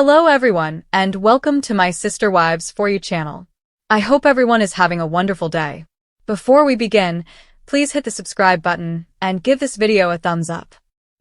Hello everyone, and welcome to my Sister Wives For You channel. I hope everyone is having a wonderful day. Before we begin, please hit the subscribe button and give this video a thumbs up.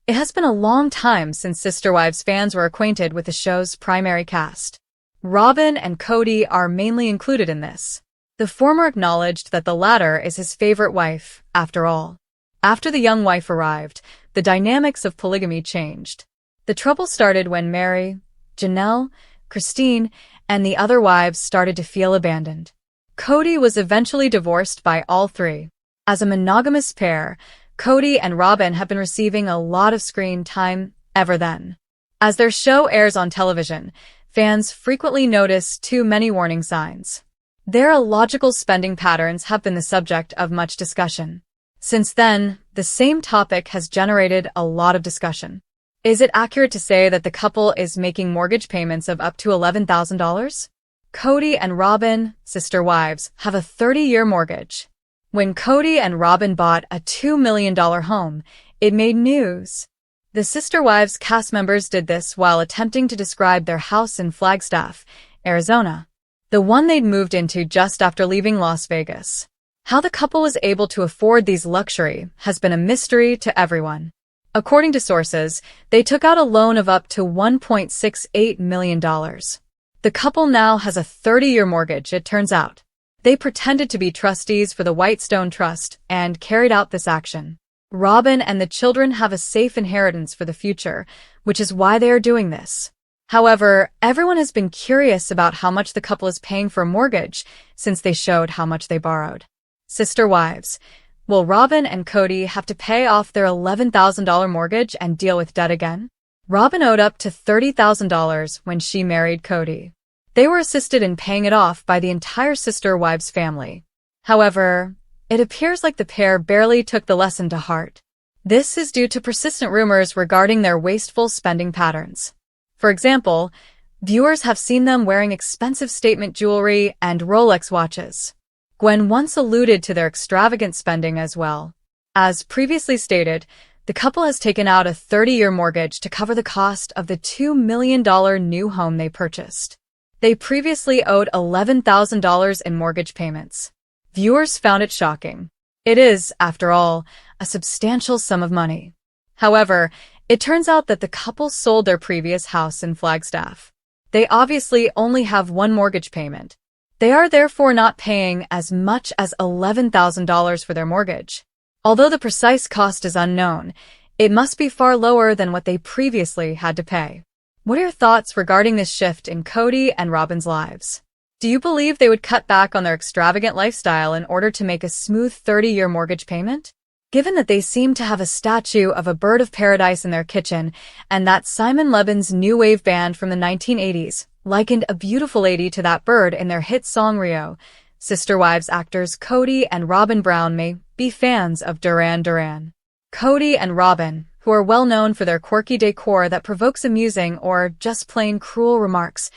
It has been a long time since Sister Wives fans were acquainted with the show's primary cast. ROBYN and KODY are mainly included in this. The former acknowledged that the latter is his favorite wife, after all. After the young wife arrived, the dynamics of polygamy changed. The trouble started when Mary, JANELLE, Christine, and the other wives started to feel abandoned. KODY was eventually divorced by all three. As a monogamous pair, KODY and ROBYN have been receiving a lot of screen time ever then. As their show airs on television, fans frequently notice too many warning signs. Their illogical spending patterns have been the subject of much discussion. Since then, the same topic has generated a lot of discussion. Is it accurate to say that the couple is making mortgage payments of up to $11,000? KODY and ROBYN, sister wives, have a 30-year mortgage. When KODY and ROBYN bought a $2 million home, it made news. The Sister Wives cast members did this while attempting to describe their house in Flagstaff, Arizona, the one they'd moved into just after leaving Las Vegas. How the couple was able to afford these luxury has been a mystery to everyone. According to sources, they took out a loan of up to $1.68 million. The couple now has a 30-year mortgage, it turns out. They pretended to be trustees for the Whitestone Trust and carried out this action. ROBYN and the children have a safe inheritance for the future, which is why they are doing this. However, everyone has been curious about how much the couple is paying for a mortgage since they showed how much they borrowed. Sister Wives, will ROBYN and KODY have to pay off their $11,000 mortgage and deal with debt again? ROBYN owed up to $30,000 when she married KODY. They were assisted in paying it off by the entire Sister Wives family. However, it appears like the pair barely took the lesson to heart. This is due to persistent rumors regarding their wasteful spending patterns. For example, viewers have seen them wearing expensive statement jewelry and Rolex watches. Gwen once alluded to their extravagant spending as well. As previously stated, the couple has taken out a 30-year mortgage to cover the cost of the $2 million new home they purchased. They previously owed $11,000 in mortgage payments. Viewers found it shocking. It is, after all, a substantial sum of money. However, it turns out that the couple sold their previous house in Flagstaff. They obviously only have one mortgage payment. They are therefore not paying as much as $11,000 for their mortgage. Although the precise cost is unknown, it must be far lower than what they previously had to pay. What are your thoughts regarding this shift in KODY and ROBYN's lives? Do you believe they would cut back on their extravagant lifestyle in order to make a smooth 30-year mortgage payment? Given that they seem to have a statue of a bird of paradise in their kitchen, and that Simon Le Bon's new wave band from the 1980s likened a beautiful lady to that bird in their hit song Rio, Sister Wives actors KODY and ROBYN Brown may be fans of Duran Duran. KODY and ROBYN, who are well known for their quirky decor that provokes amusing or just plain cruel remarks,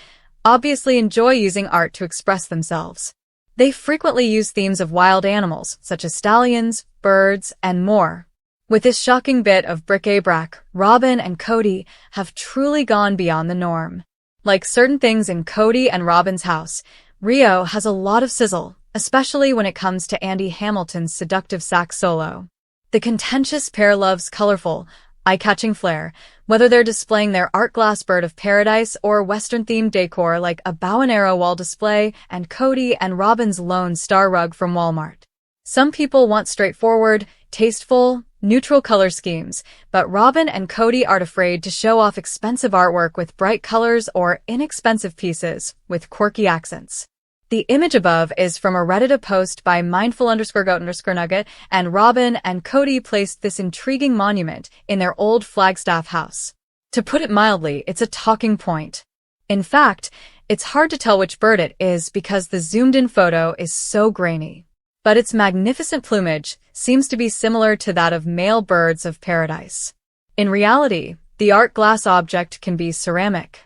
obviously enjoy using art to express themselves. They frequently use themes of wild animals, such as stallions, birds, and more. With this shocking bit of bric-a-brac, ROBYN and KODY have truly gone beyond the norm. Like certain things in KODY and ROBYN's house, Rio has a lot of sizzle, especially when it comes to Andy Hamilton's seductive sax solo. The contentious pair loves colorful, eye-catching flair, whether they're displaying their art glass bird of paradise or Western-themed decor like a bow and arrow wall display and KODY and ROBYN's Lone Star rug from Walmart. Some people want straightforward, tasteful, neutral color schemes, but ROBYN and KODY aren't afraid to show off expensive artwork with bright colors or inexpensive pieces with quirky accents. The image above is from a Reddit post by mindful_goat_nugget, and ROBYN and KODY placed this intriguing monument in their old Flagstaff house. To put it mildly, it's a talking point. In fact, it's hard to tell which bird it is because the zoomed-in photo is so grainy. But its magnificent plumage seems to be similar to that of male birds of paradise. In reality, the art glass object can be ceramic.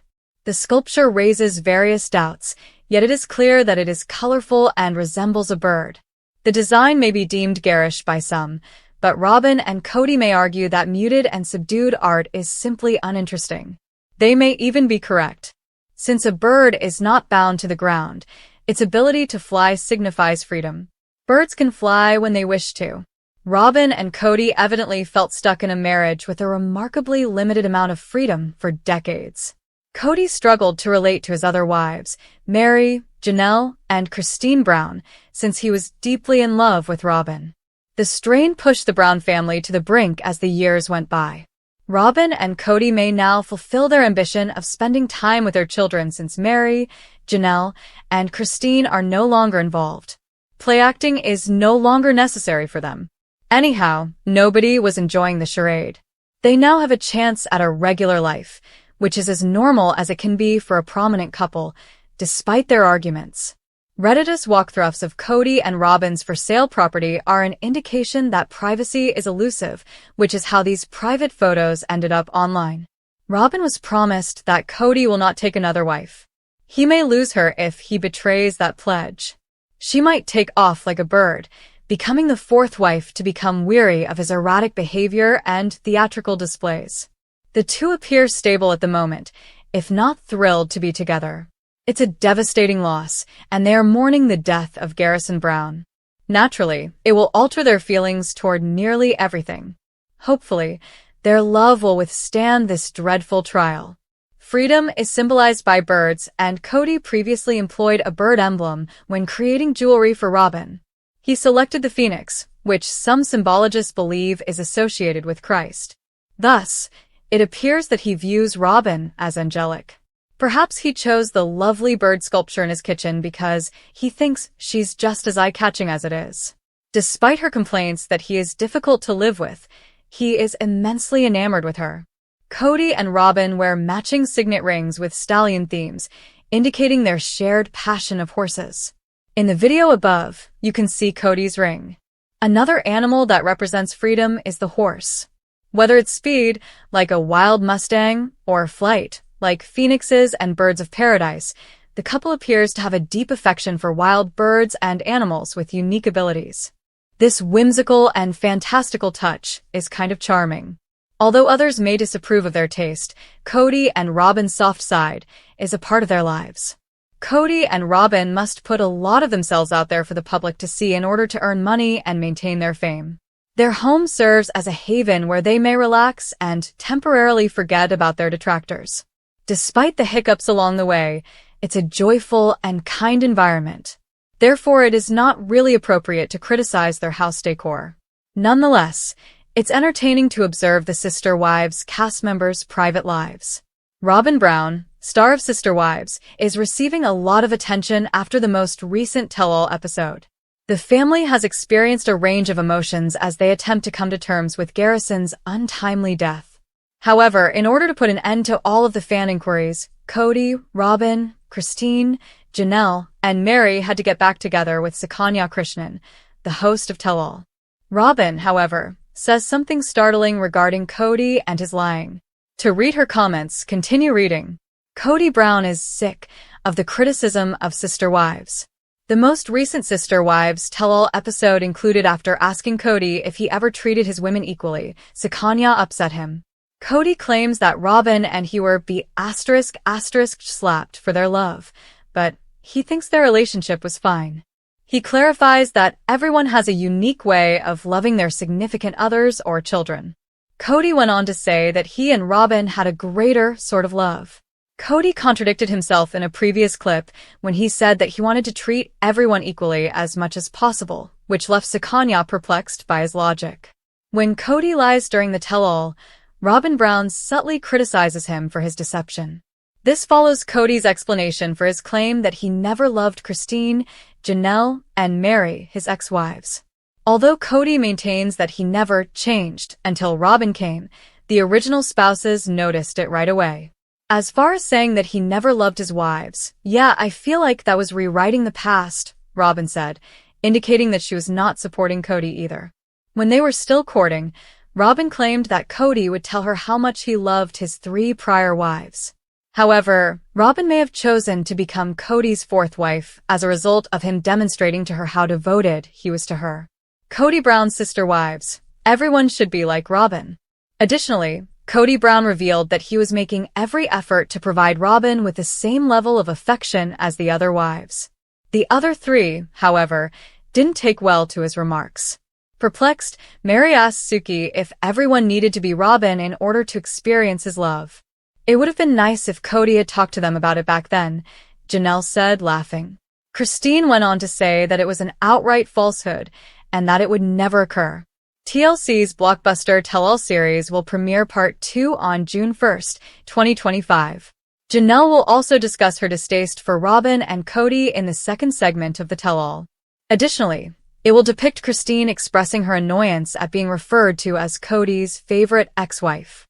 The sculpture raises various doubts, yet it is clear that it is colorful and resembles a bird. The design may be deemed garish by some, but ROBYN and KODY may argue that muted and subdued art is simply uninteresting. They may even be correct. Since a bird is not bound to the ground, its ability to fly signifies freedom. Birds can fly when they wish to. ROBYN and KODY evidently felt stuck in a marriage with a remarkably limited amount of freedom for decades. KODY struggled to relate to his other wives, Mary, JANELLE, and Christine Brown, since he was deeply in love with ROBYN. The strain pushed the Brown family to the brink as the years went by. ROBYN and KODY may now fulfill their ambition of spending time with their children since Mary, JANELLE, and Christine are no longer involved. Play acting is no longer necessary for them. Anyhow, nobody was enjoying the charade. They now have a chance at a regular life, which is as normal as it can be for a prominent couple, despite their arguments. Reddit's walkthroughs of KODY and ROBYN's for sale property are an indication that privacy is elusive, which is how these private photos ended up online. ROBYN was promised that KODY will not take another wife. He may lose her if he betrays that pledge. She might take off like a bird, becoming the fourth wife to become weary of his erratic behavior and theatrical displays. The two appear stable at the moment, if not thrilled to be together. It's a devastating loss, and they are mourning the death of Garrison Brown. Naturally, it will alter their feelings toward nearly everything. Hopefully, their love will withstand this dreadful trial. Freedom is symbolized by birds, and KODY previously employed a bird emblem when creating jewelry for ROBYN. He selected the phoenix, which some symbologists believe is associated with Christ. Thus, it appears that he views ROBYN as angelic. Perhaps he chose the lovely bird sculpture in his kitchen because he thinks she's just as eye-catching as it is. Despite her complaints that he is difficult to live with, he is immensely enamored with her. KODY and ROBYN wear matching signet rings with stallion themes, indicating their shared passion of horses. In the video above, you can see KODY's ring. Another animal that represents freedom is the horse. Whether it's speed, like a wild Mustang, or flight, like phoenixes and birds of paradise, the couple appears to have a deep affection for wild birds and animals with unique abilities. This whimsical and fantastical touch is kind of charming. Although others may disapprove of their taste, KODY and ROBYN's soft side is a part of their lives. KODY and ROBYN must put a lot of themselves out there for the public to see in order to earn money and maintain their fame. Their home serves as a haven where they may relax and temporarily forget about their detractors. Despite the hiccups along the way, it's a joyful and kind environment. Therefore, it is not really appropriate to criticize their house decor. Nonetheless, it's entertaining to observe the Sister Wives cast members' private lives. ROBYN Brown, star of Sister Wives, is receiving a lot of attention after the most recent tell-all episode. The family has experienced a range of emotions as they attempt to come to terms with Garrison's untimely death. However, in order to put an end to all of the fan inquiries, KODY, ROBYN, Christine, JANELLE, and Mary had to get back together with Sukanya Krishnan, the host of Tell All. ROBYN, however, says something startling regarding KODY and his lying. To read her comments, continue reading. KODY Brown is sick of the criticism of Sister Wives. The most recent Sister Wives tell-all episode included after asking KODY if he ever treated his women equally, Sukanya upset him. KODY claims that ROBYN and he were ***slapped for their love, but he thinks their relationship was fine. He clarifies that everyone has a unique way of loving their significant others or children. KODY went on to say that he and ROBYN had a greater sort of love. KODY contradicted himself in a previous clip when he said that he wanted to treat everyone equally as much as possible, which left Sukanya perplexed by his logic. When KODY lies during the tell-all, ROBYN Brown subtly criticizes him for his deception. This follows KODY's explanation for his claim that he never loved Christine, JANELLE, and Mary, his ex-wives. Although KODY maintains that he never changed until ROBYN came, the original spouses noticed it right away. As far as saying that he never loved his wives, yeah, I feel like that was rewriting the past, ROBYN said, indicating that she was not supporting KODY either. When they were still courting, ROBYN claimed that KODY would tell her how much he loved his 3 prior wives. However, ROBYN may have chosen to become KODY's 4th wife as a result of him demonstrating to her how devoted he was to her. KODY Brown's Sister Wives. Everyone should be like ROBYN. Additionally, KODY Brown revealed that he was making every effort to provide ROBYN with the same level of affection as the other wives. The other three, however, didn't take well to his remarks. Perplexed, Mary asked Suki if everyone needed to be ROBYN in order to experience his love. "It would have been nice if KODY had talked to them about it back then," JANELLE said, laughing. Christine went on to say that it was an outright falsehood and that it would never occur. TLC's blockbuster tell-all series will premiere Part 2 on June 1, 2025. JANELLE will also discuss her distaste for ROBYN and KODY in the second segment of the tell-all. Additionally, it will depict Christine expressing her annoyance at being referred to as KODY's favorite ex-wife.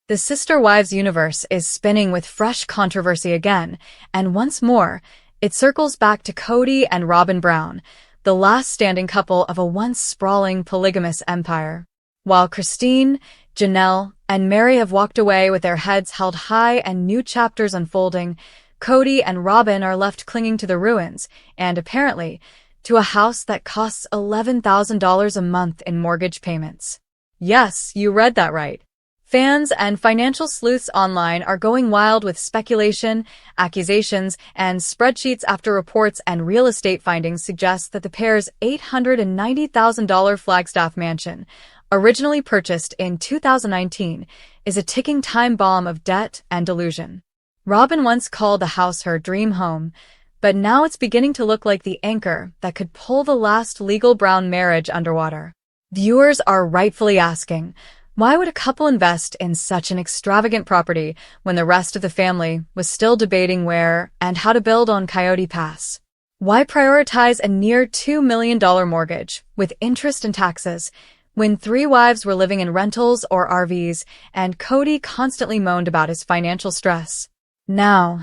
The Sister Wives universe is spinning with fresh controversy again, and once more, it circles back to KODY and ROBYN Brown, the last standing couple of a once sprawling polygamous empire. While Christine, JANELLE, and Mary have walked away with their heads held high and new chapters unfolding, KODY and ROBYN are left clinging to the ruins, and apparently, to a house that costs $11,000 a month in mortgage payments. Yes, you read that right. Fans and financial sleuths online are going wild with speculation, accusations, and spreadsheets after reports and real estate findings suggest that the pair's $890,000 Flagstaff mansion, originally purchased in 2019, is a ticking time bomb of debt and delusion. ROBYN once called the house her dream home, but now it's beginning to look like the anchor that could pull the last legal Brown marriage underwater. Viewers are rightfully asking, why would a couple invest in such an extravagant property when the rest of the family was still debating where and how to build on Coyote Pass? Why prioritize a near $2 million mortgage, with interest and taxes, when three wives were living in rentals or RVs and KODY constantly moaned about his financial stress? Now,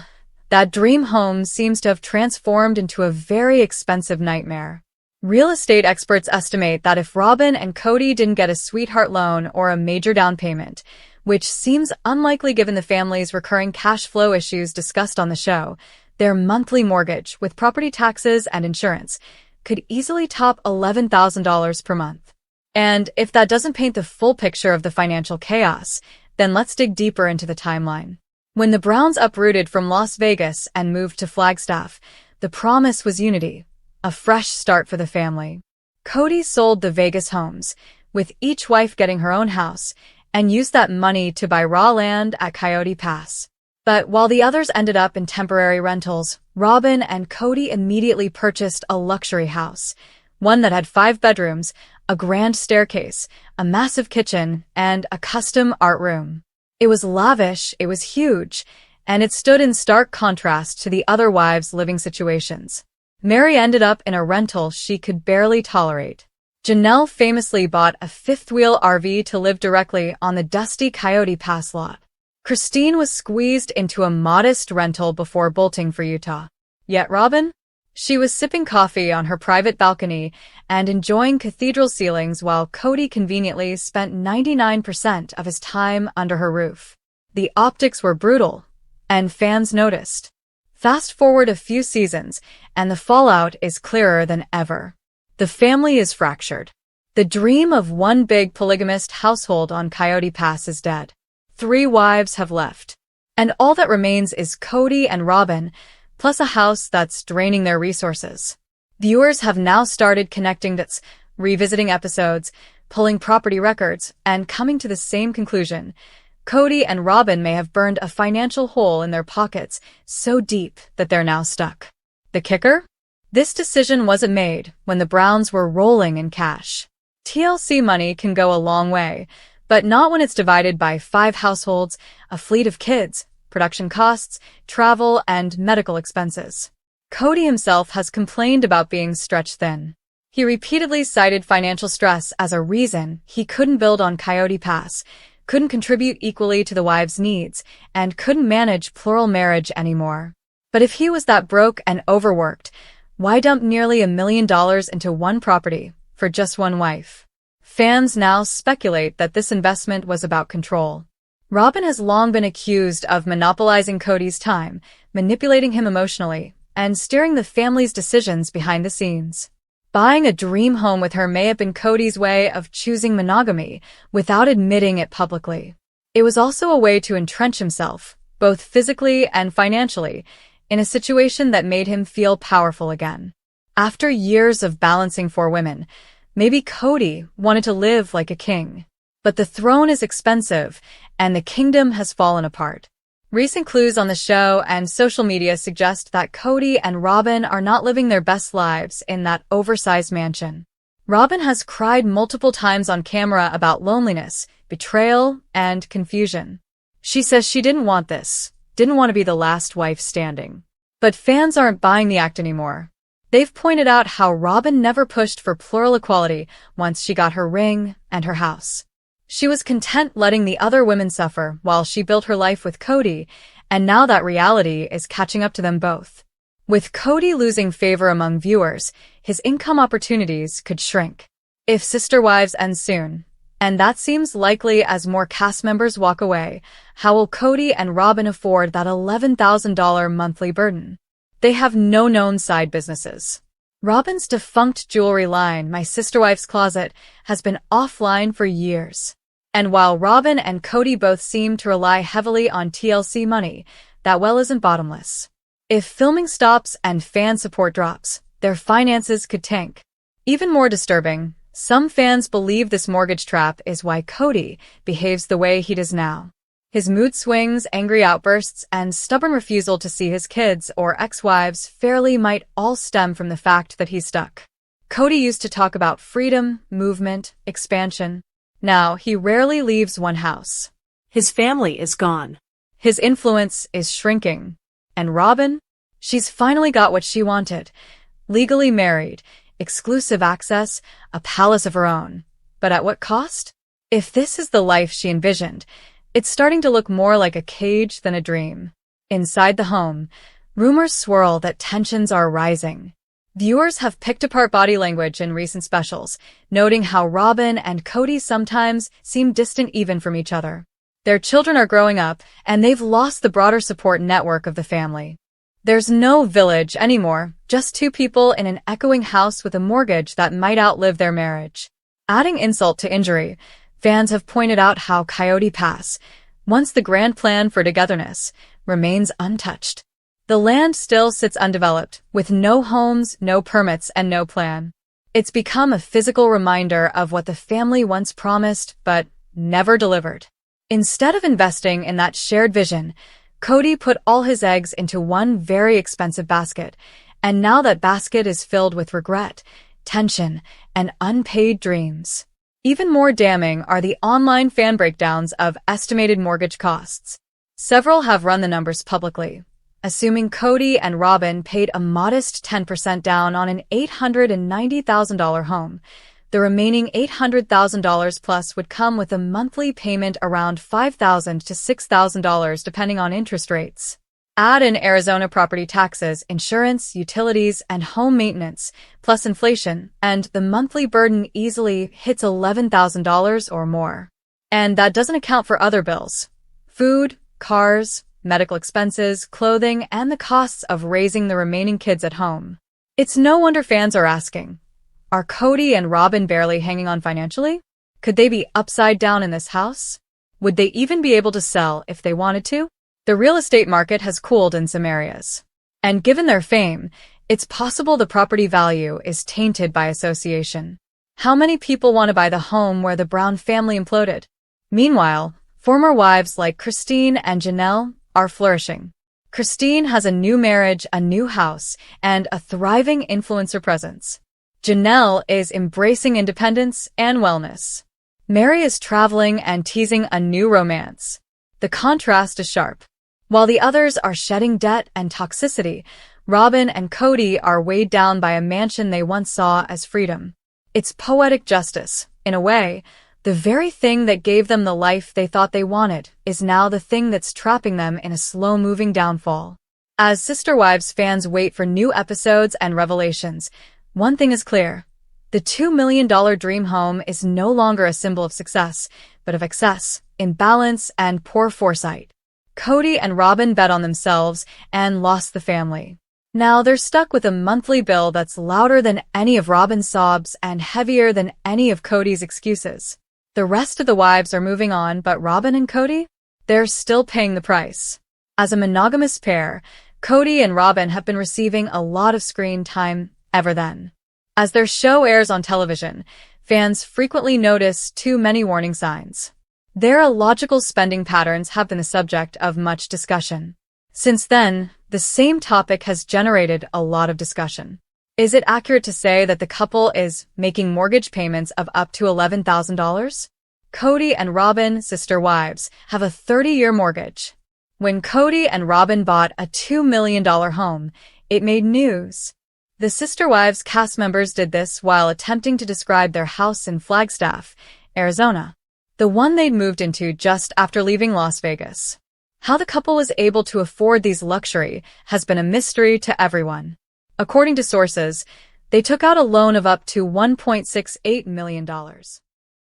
that dream home seems to have transformed into a very expensive nightmare. Real estate experts estimate that if ROBYN and KODY didn't get a sweetheart loan or a major down payment, which seems unlikely given the family's recurring cash flow issues discussed on the show, their monthly mortgage, with property taxes and insurance, could easily top $11,000 per month. And if that doesn't paint the full picture of the financial chaos, then let's dig deeper into the timeline. When the Browns uprooted from Las Vegas and moved to Flagstaff, the promise was unity, a fresh start for the family. KODY sold the Vegas homes, with each wife getting her own house, and used that money to buy raw land at Coyote Pass. But while the others ended up in temporary rentals, ROBYN and KODY immediately purchased a luxury house, one that had 5 bedrooms, a grand staircase, a massive kitchen, and a custom art room. It was lavish, it was huge, and it stood in stark contrast to the other wives' living situations. Mary ended up in a rental she could barely tolerate. JANELLE famously bought a fifth-wheel RV to live directly on the dusty Coyote Pass lot. Christine was squeezed into a modest rental before bolting for Utah. Yet ROBYN? She was sipping coffee on her private balcony and enjoying cathedral ceilings while KODY conveniently spent 99% of his time under her roof. The optics were brutal, and fans noticed. Fast forward a few seasons, and the fallout is clearer than ever. The family is fractured. The dream of one big polygamist household on Coyote Pass is dead. 3 wives have left. And all that remains is KODY and ROBYN, plus a house that's draining their resources. Viewers have now started connecting dots, revisiting episodes, pulling property records, and coming to the same conclusion. KODY and ROBYN may have burned a financial hole in their pockets so deep that they're now stuck. The kicker? This decision wasn't made when the Browns were rolling in cash. TLC money can go a long way, but not when it's divided by 5 households, a fleet of kids, production costs, travel, and medical expenses. KODY himself has complained about being stretched thin. He repeatedly cited financial stress as a reason he couldn't build on Coyote Pass, couldn't contribute equally to the wives' needs, and couldn't manage plural marriage anymore. But if he was that broke and overworked, why dump nearly $1 million into one property for just one wife? Fans now speculate that this investment was about control. ROBYN has long been accused of monopolizing KODY's time, manipulating him emotionally, and steering the family's decisions behind the scenes. Buying a dream home with her may have been KODY's way of choosing monogamy without admitting it publicly. It was also a way to entrench himself, both physically and financially, in a situation that made him feel powerful again. After years of balancing 4 women, maybe KODY wanted to live like a king. But the throne is expensive, and the kingdom has fallen apart. Recent clues on the show and social media suggest that KODY and ROBYN are not living their best lives in that oversized mansion. ROBYN has cried multiple times on camera about loneliness, betrayal, and confusion. She says she didn't want this, didn't want to be the last wife standing. But fans aren't buying the act anymore. They've pointed out how ROBYN never pushed for plural equality once she got her ring and her house. She was content letting the other women suffer while she built her life with KODY, and now that reality is catching up to them both. With KODY losing favor among viewers, his income opportunities could shrink. If Sister Wives ends soon, and that seems likely as more cast members walk away, how will KODY and ROBYN afford that $11,000 monthly burden? They have no known side businesses. ROBYN's defunct jewelry line, My Sister Wife's Closet, has been offline for years. And while ROBYN and KODY both seem to rely heavily on TLC money, that well isn't bottomless. If filming stops and fan support drops, their finances could tank. Even more disturbing, some fans believe this mortgage trap is why KODY behaves the way he does now. His mood swings, angry outbursts, and stubborn refusal to see his kids or ex-wives fairly might all stem from the fact that he's stuck. KODY used to talk about freedom, movement, expansion. Now, he rarely leaves one house. His family is gone. His influence is shrinking. And ROBYN? She's finally got what she wanted. Legally married, exclusive access, a palace of her own. But at what cost? If this is the life she envisioned, it's starting to look more like a cage than a dream. Inside the home, rumors swirl that tensions are rising. Viewers have picked apart body language in recent specials, noting how ROBYN and KODY sometimes seem distant even from each other. Their children are growing up, and they've lost the broader support network of the family. There's no village anymore, just 2 people in an echoing house with a mortgage that might outlive their marriage. Adding insult to injury, fans have pointed out how Coyote Pass, once the grand plan for togetherness, remains untouched. The land still sits undeveloped, with no homes, no permits, and no plan. It's become a physical reminder of what the family once promised, but never delivered. Instead of investing in that shared vision, KODY put all his eggs into one very expensive basket, and now that basket is filled with regret, tension, and unpaid dreams. Even more damning are the online fan breakdowns of estimated mortgage costs. Several have run the numbers publicly. Assuming KODY and ROBYN paid a modest 10% down on an $890,000 home, the remaining $800,000 plus would come with a monthly payment around $5,000 to $6,000 depending on interest rates. Add in Arizona property taxes, insurance, utilities, and home maintenance, plus inflation, and the monthly burden easily hits $11,000 or more. And that doesn't account for other bills: food, cars, medical expenses, clothing, and the costs of raising the remaining kids at home. It's no wonder fans are asking, are KODY and ROBYN barely hanging on financially? Could they be upside down in this house? Would they even be able to sell if they wanted to? The real estate market has cooled in some areas. And given their fame, it's possible the property value is tainted by association. How many people want to buy the home where the Brown family imploded? Meanwhile, former wives like Christine and JANELLE are flourishing. Christine has a new marriage, a new house, and a thriving influencer presence. JANELLE is embracing independence and wellness. Mary is traveling and teasing a new romance. The contrast is sharp. While the others are shedding debt and toxicity, ROBYN and KODY are weighed down by a mansion they once saw as freedom. It's poetic justice. In a way, the very thing that gave them the life they thought they wanted is now the thing that's trapping them in a slow-moving downfall. As Sister Wives fans wait for new episodes and revelations, one thing is clear. The $2 million dream home is no longer a symbol of success, but of excess, imbalance, and poor foresight. KODY and ROBYN bet on themselves and lost the family. Now they're stuck with a monthly bill that's louder than any of ROBYN's sobs and heavier than any of KODY's excuses. The rest of the wives are moving on, but Robyn and KODY? They're still paying the price. As a monogamous pair, KODY and Robyn have been receiving a lot of screen time ever then. As their show airs on television, fans frequently notice too many warning signs. Their illogical spending patterns have been the subject of much discussion. Since then, the same topic has generated a lot of discussion. Is it accurate to say that the couple is making mortgage payments of up to $11,000? KODY and Robyn, sister wives, have a 30-year mortgage. When KODY and Robyn bought a $2 million home, it made news. The sister wives cast members did this while attempting to describe their house in Flagstaff, Arizona, the one they'd moved into just after leaving Las Vegas. How the couple was able to afford these luxury has been a mystery to everyone. According to sources, they took out a loan of up to $1.68 million.